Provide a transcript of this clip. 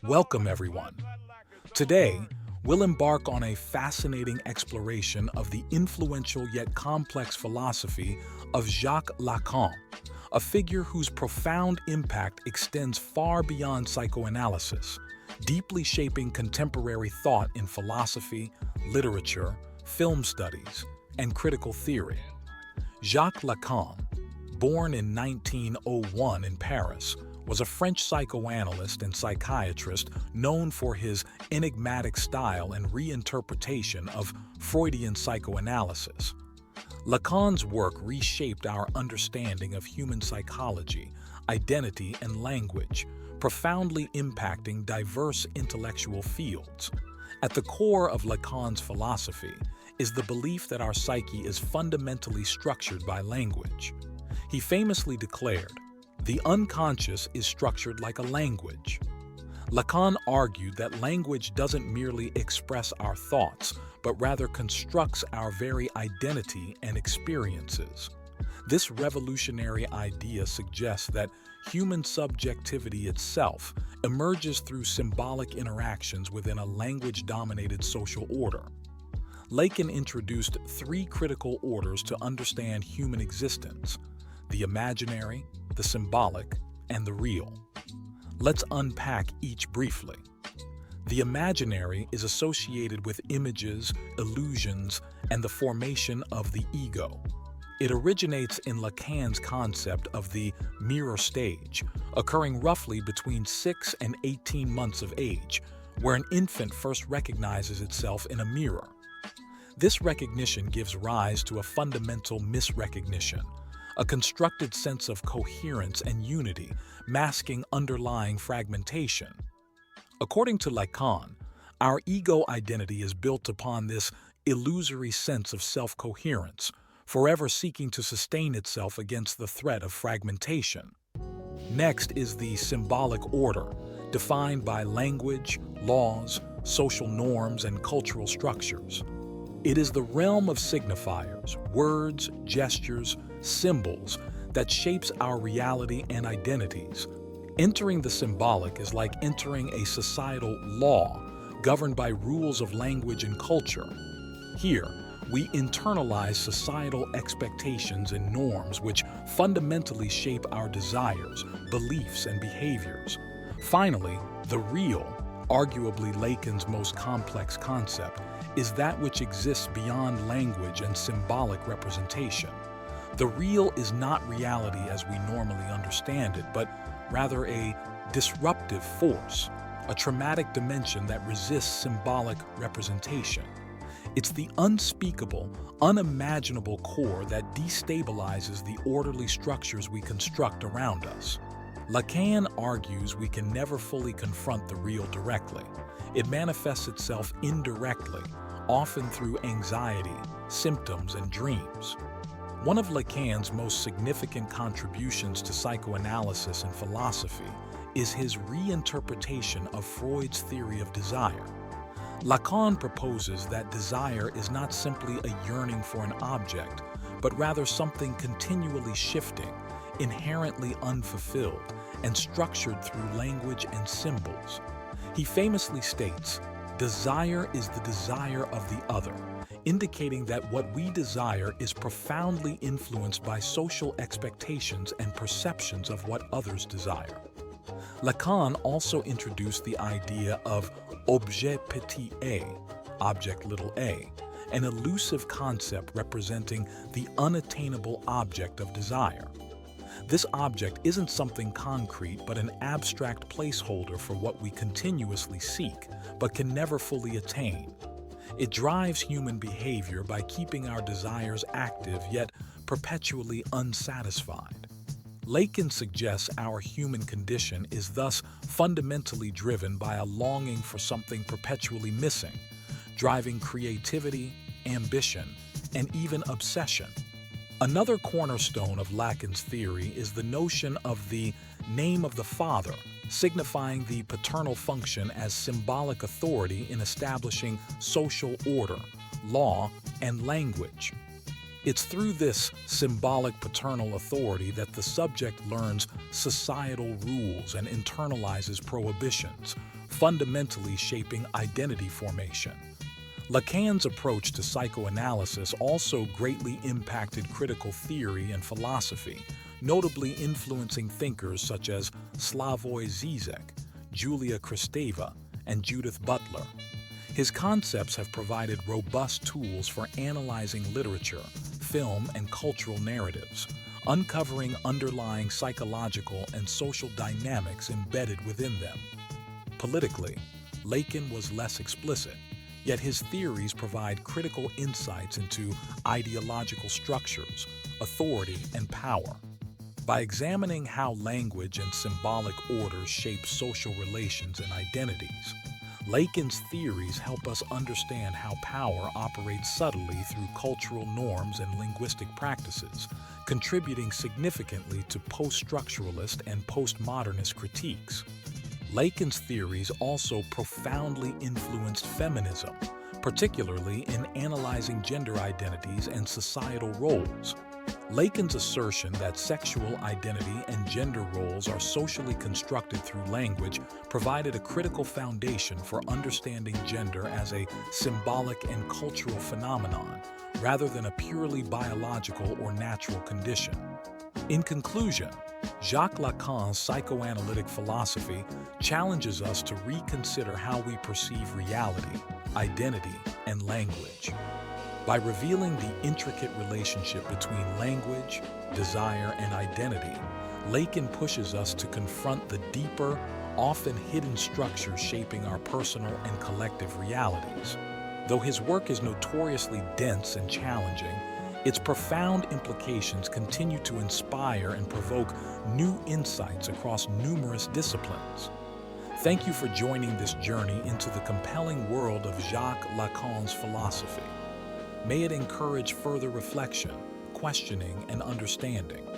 Welcome, everyone. Today, we'll embark on a fascinating exploration of the influential yet complex philosophy of Jacques Lacan, a figure whose profound impact extends far beyond psychoanalysis, deeply shaping contemporary thought in philosophy, literature, film studies, and critical theory. Jacques Lacan, born in 1901 in Paris, was a French psychoanalyst and psychiatrist known for his enigmatic style and reinterpretation of Freudian psychoanalysis. Lacan's work reshaped our understanding of human psychology, identity, and language, profoundly impacting diverse intellectual fields. At the core of Lacan's philosophy is the belief that our psyche is fundamentally structured by language. He famously declared, "The unconscious is structured like a language." Lacan argued that language doesn't merely express our thoughts, but rather constructs our very identity and experiences. This revolutionary idea suggests that human subjectivity itself emerges through symbolic interactions within a language-dominated social order. Lacan introduced three critical orders to understand human existence: the imaginary, the symbolic, and the real. Let's unpack each briefly. The imaginary is associated with images, illusions, and the formation of the ego. It originates in Lacan's concept of the mirror stage, occurring roughly between 6 and 18 months of age, where an infant first recognizes itself in a mirror. This recognition gives rise to a fundamental misrecognition, a constructed sense of coherence and unity, masking underlying fragmentation. According to Lacan, our ego identity is built upon this illusory sense of self-coherence, forever seeking to sustain itself against the threat of fragmentation. Next is the symbolic order, defined by language, laws, social norms, and cultural structures. It is the realm of signifiers, words, gestures, symbols that shapes our reality and identities. Entering the symbolic is like entering a societal law governed by rules of language and culture. Here, we internalize societal expectations and norms which fundamentally shape our desires, beliefs, and behaviors. Finally, the real, arguably Lacan's most complex concept, is that which exists beyond language and symbolic representation. The real is not reality as we normally understand it, but rather a disruptive force, a traumatic dimension that resists symbolic representation. It's the unspeakable, unimaginable core that destabilizes the orderly structures we construct around us. Lacan argues we can never fully confront the real directly. It manifests itself indirectly, often through anxiety, symptoms, and dreams. One of Lacan's most significant contributions to psychoanalysis and philosophy is his reinterpretation of Freud's theory of desire. Lacan proposes that desire is not simply a yearning for an object, but rather something continually shifting, inherently unfulfilled, and structured through language and symbols. He famously states, "Desire is the desire of the other," indicating that what we desire is profoundly influenced by social expectations and perceptions of what others desire. Lacan also introduced the idea of objet petit a, object little a, an elusive concept representing the unattainable object of desire. This object isn't something concrete but an abstract placeholder for what we continuously seek but can never fully attain. It drives human behavior by keeping our desires active yet perpetually unsatisfied. Lacan suggests our human condition is thus fundamentally driven by a longing for something perpetually missing, driving creativity, ambition, and even obsession. Another cornerstone of Lacan's theory is the notion of the name of the father, signifying the paternal function as symbolic authority in establishing social order, law, and language. It's through this symbolic paternal authority that the subject learns societal rules and internalizes prohibitions, fundamentally shaping identity formation. Lacan's approach to psychoanalysis also greatly impacted critical theory and philosophy, notably influencing thinkers such as Slavoj Žižek, Julia Kristeva, and Judith Butler. His concepts have provided robust tools for analyzing literature, film, and cultural narratives, uncovering underlying psychological and social dynamics embedded within them. Politically, Lacan was less explicit, yet his theories provide critical insights into ideological structures, authority, and power. By examining how language and symbolic orders shape social relations and identities, Lacan's theories help us understand how power operates subtly through cultural norms and linguistic practices, contributing significantly to post-structuralist and postmodernist critiques. Lacan's theories also profoundly influenced feminism, particularly in analyzing gender identities and societal roles. Lacan's assertion that sexual identity and gender roles are socially constructed through language provided a critical foundation for understanding gender as a symbolic and cultural phenomenon, rather than a purely biological or natural condition. In conclusion, Jacques Lacan's psychoanalytic philosophy challenges us to reconsider how we perceive reality, identity, and language. By revealing the intricate relationship between language, desire, and identity, Lacan pushes us to confront the deeper, often hidden structures shaping our personal and collective realities. Though his work is notoriously dense and challenging, its profound implications continue to inspire and provoke new insights across numerous disciplines. Thank you for joining this journey into the compelling world of Jacques Lacan's philosophy. May it encourage further reflection, questioning, and understanding.